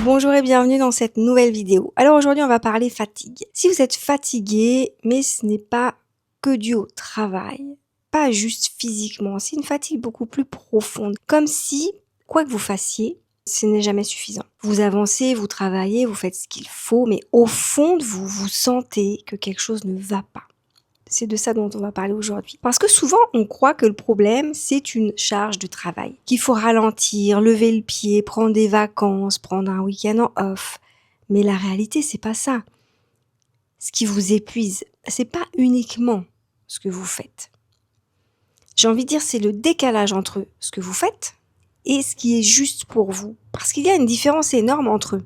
Bonjour et bienvenue dans cette nouvelle vidéo. Alors aujourd'hui on va parler fatigue. Si vous êtes fatigué, mais ce n'est pas que dû au travail, pas juste physiquement, c'est une fatigue beaucoup plus profonde. Comme si, quoi que vous fassiez, ce n'est jamais suffisant. Vous avancez, vous travaillez, vous faites ce qu'il faut, mais au fond de vous, vous sentez que quelque chose ne va pas. C'est de ça dont on va parler aujourd'hui. Parce que souvent, on croit que le problème, c'est une charge de travail. Qu'il faut ralentir, lever le pied, prendre des vacances, prendre un week-end en off. Mais la réalité, c'est pas ça. Ce qui vous épuise, c'est pas uniquement ce que vous faites. J'ai envie de dire, c'est le décalage entre ce que vous faites et ce qui est juste pour vous. Parce qu'il y a une différence énorme entre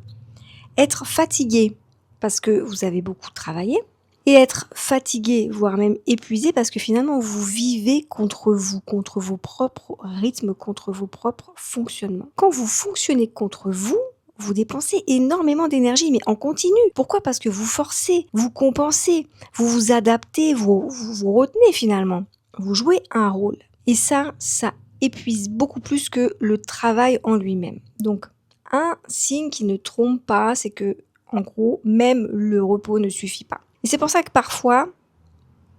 être fatigué parce que vous avez beaucoup travaillé, et être fatigué, voire même épuisé, parce que finalement, vous vivez contre vous, contre vos propres rythmes, contre vos propres fonctionnements. Quand vous fonctionnez contre vous, vous dépensez énormément d'énergie, mais en continu. Pourquoi? Parce que vous forcez, vous compensez, vous vous adaptez, vous retenez finalement. Vous jouez un rôle. Et ça épuise beaucoup plus que le travail en lui-même. Donc, un signe qui ne trompe pas, c'est que, en gros, même le repos ne suffit pas. Et c'est pour ça que parfois,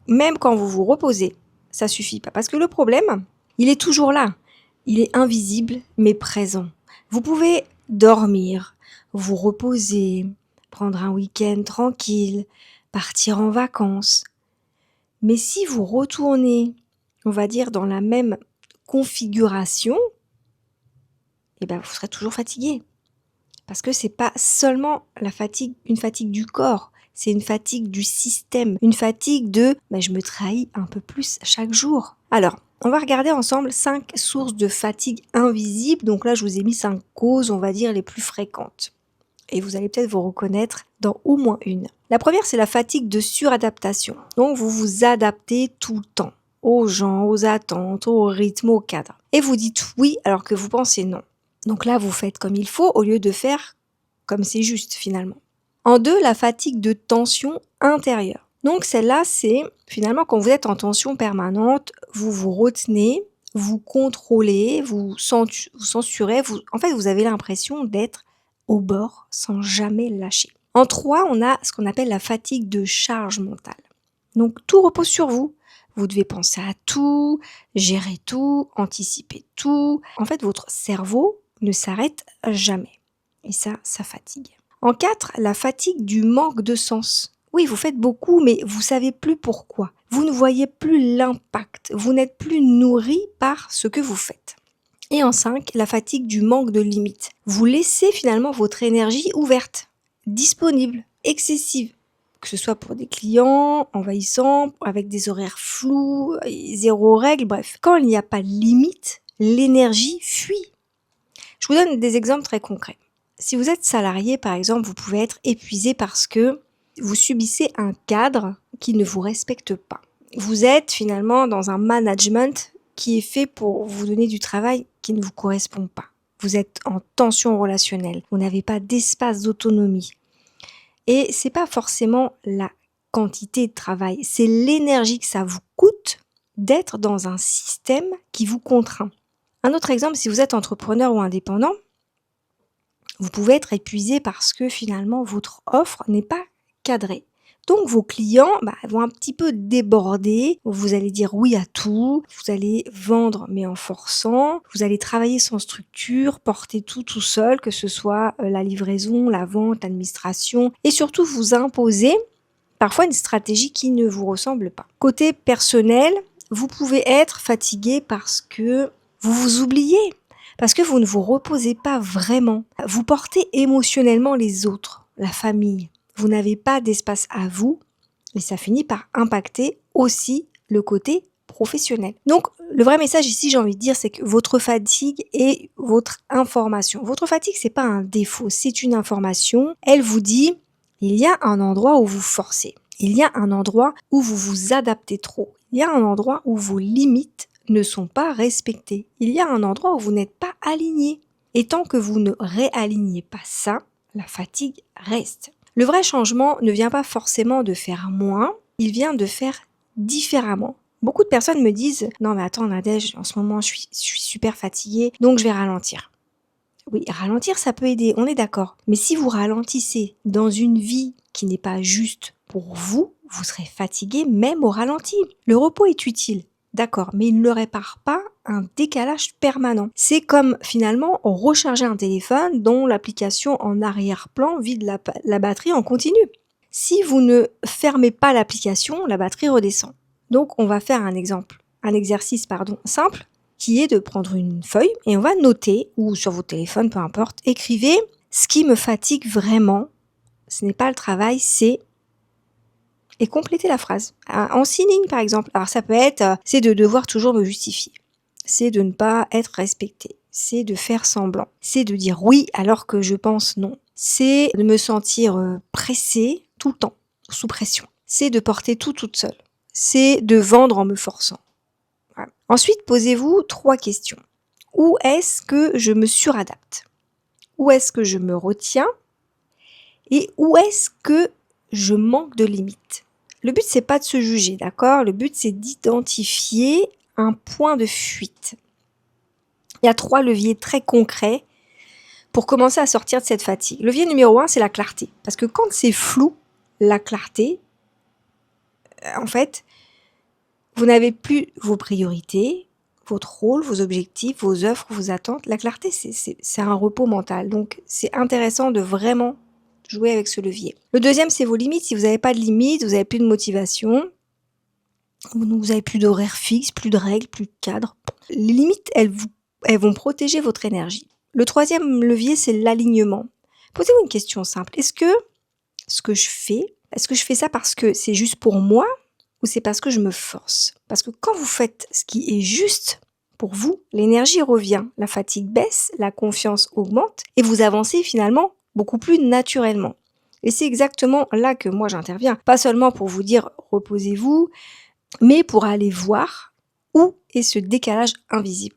même quand vous vous reposez, ça suffit pas. Parce que le problème, il est toujours là. Il est invisible, mais présent. Vous pouvez dormir, vous reposer, prendre un week-end tranquille, partir en vacances. Mais si vous retournez, on va dire, dans la même configuration, eh ben, vous serez toujours fatigué. Parce que c'est pas seulement la fatigue, une fatigue du corps, c'est une fatigue du système, une fatigue de je me trahis un peu plus chaque jour. Alors, on va regarder ensemble 5 sources de fatigue invisible. Donc là, je vous ai mis 5 causes, on va dire, les plus fréquentes. Et vous allez peut-être vous reconnaître dans au moins une. La première, c'est la fatigue de suradaptation. Donc, vous vous adaptez tout le temps aux gens, aux attentes, au rythme, au cadre. Et vous dites oui alors que vous pensez non. Donc là, vous faites comme il faut au lieu de faire comme c'est juste finalement. En 2, la fatigue de tension intérieure. Donc celle-là, c'est finalement quand vous êtes en tension permanente, vous vous retenez, vous contrôlez, vous censurez, en fait vous avez l'impression d'être au bord sans jamais lâcher. En 3, on a ce qu'on appelle la fatigue de charge mentale. Donc tout repose sur vous. Vous devez penser à tout, gérer tout, anticiper tout. En fait, votre cerveau ne s'arrête jamais. Et ça fatigue. En 4, la fatigue du manque de sens. Oui, vous faites beaucoup, mais vous savez plus pourquoi. Vous ne voyez plus l'impact. Vous n'êtes plus nourri par ce que vous faites. Et en 5, la fatigue du manque de limites. Vous laissez finalement votre énergie ouverte, disponible, excessive. Que ce soit pour des clients envahissants, avec des horaires flous, zéro règle, bref. Quand il n'y a pas de limite, l'énergie fuit. Je vous donne des exemples très concrets. Si vous êtes salarié, par exemple, vous pouvez être épuisé parce que vous subissez un cadre qui ne vous respecte pas. Vous êtes finalement dans un management qui est fait pour vous donner du travail qui ne vous correspond pas. Vous êtes en tension relationnelle. Vous n'avez pas d'espace d'autonomie. Et c'est pas forcément la quantité de travail, c'est l'énergie que ça vous coûte d'être dans un système qui vous contraint. Un autre exemple, si vous êtes entrepreneur ou indépendant, vous pouvez être épuisé parce que finalement votre offre n'est pas cadrée. Donc vos clients vont un petit peu déborder, vous allez dire oui à tout, vous allez vendre mais en forçant, vous allez travailler sans structure, porter tout seul, que ce soit la livraison, la vente, l'administration, et surtout vous imposer parfois une stratégie qui ne vous ressemble pas. Côté personnel, vous pouvez être fatigué parce que vous vous oubliez. Parce que vous ne vous reposez pas vraiment. Vous portez émotionnellement les autres, la famille. Vous n'avez pas d'espace à vous et ça finit par impacter aussi le côté professionnel. Donc, le vrai message ici, j'ai envie de dire, c'est que votre fatigue est votre information. Votre fatigue, c'est pas un défaut, c'est une information. Elle vous dit, il y a un endroit où vous forcez. Il y a un endroit où vous vous adaptez trop. Il y a un endroit où vos limites ne sont pas respectées. Il y a un endroit où vous n'êtes pas aligné. Et tant que vous ne réalignez pas ça, la fatigue reste. Le vrai changement ne vient pas forcément de faire moins, il vient de faire différemment. Beaucoup de personnes me disent « Non mais attends Nadège, en ce moment je suis super fatiguée, donc je vais ralentir. » Oui, ralentir, ça peut aider, on est d'accord. Mais si vous ralentissez dans une vie qui n'est pas juste pour vous, vous serez fatigué même au ralenti. Le repos est utile, d'accord, mais il ne répare pas un décalage permanent. C'est comme finalement recharger un téléphone dont l'application en arrière-plan vide la batterie en continu. Si vous ne fermez pas l'application, la batterie redescend. Donc on va faire un exercice simple qui est de prendre une feuille et on va noter, ou sur votre téléphone, peu importe, écrivez ce qui me fatigue vraiment. Ce n'est pas le travail, c'est... Et complétez la phrase. En 6 lignes, par exemple. Alors ça peut être, c'est de devoir toujours me justifier. C'est de ne pas être respecté. C'est de faire semblant. C'est de dire oui alors que je pense non. C'est de me sentir pressée tout le temps, sous pression. C'est de porter tout toute seule. C'est de vendre en me forçant. Voilà. Ensuite, posez-vous 3 questions. Où est-ce que je me suradapte? Où est-ce que je me retiens? Et où est-ce que je manque de limites? Le but, c'est pas de se juger, d'accord? Le but, c'est d'identifier un point de fuite. Il y a 3 leviers très concrets pour commencer à sortir de cette fatigue. Levier numéro 1, c'est la clarté. Parce que quand c'est flou, la clarté, en fait, vous n'avez plus vos priorités, votre rôle, vos objectifs, vos offres, vos attentes. La clarté, c'est un repos mental. Donc, c'est intéressant de vraiment jouer avec ce levier. Le deuxième, c'est vos limites. Si vous n'avez pas de limites, vous n'avez plus de motivation, vous n'avez plus d'horaire fixe, plus de règles, plus de cadre. Les limites, elles vont protéger votre énergie. Le troisième levier, c'est l'alignement. Posez-vous une question simple. Est-ce que je fais ça parce que c'est juste pour moi ou c'est parce que je me force? Parce que quand vous faites ce qui est juste pour vous, l'énergie revient, la fatigue baisse, la confiance augmente et vous avancez finalement beaucoup plus naturellement. Et c'est exactement là que moi j'interviens. Pas seulement pour vous dire reposez-vous, mais pour aller voir où est ce décalage invisible.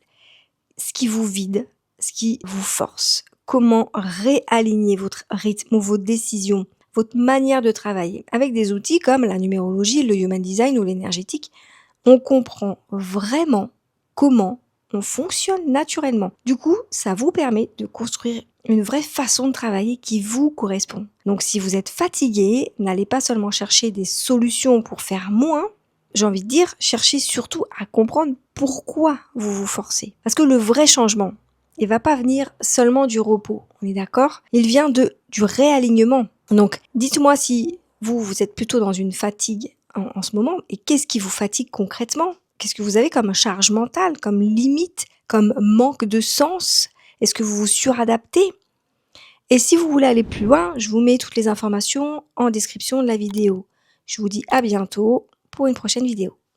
Ce qui vous vide, ce qui vous force. Comment réaligner votre rythme ou vos décisions, votre manière de travailler. Avec des outils comme la numérologie, le human design ou l'énergétique, on comprend vraiment comment on fonctionne naturellement. Du coup, ça vous permet de construire une vraie façon de travailler qui vous correspond. Donc si vous êtes fatigué, n'allez pas seulement chercher des solutions pour faire moins, j'ai envie de dire, cherchez surtout à comprendre pourquoi vous vous forcez. Parce que le vrai changement, il va pas venir seulement du repos, on est d'accord? Il vient du réalignement. Donc, dites-moi si vous êtes plutôt dans une fatigue en ce moment, et qu'est-ce qui vous fatigue concrètement? Qu'est-ce que vous avez comme charge mentale, comme limite, comme manque de sens? Est-ce que vous vous suradaptez? Et si vous voulez aller plus loin, je vous mets toutes les informations en description de la vidéo. Je vous dis à bientôt pour une prochaine vidéo.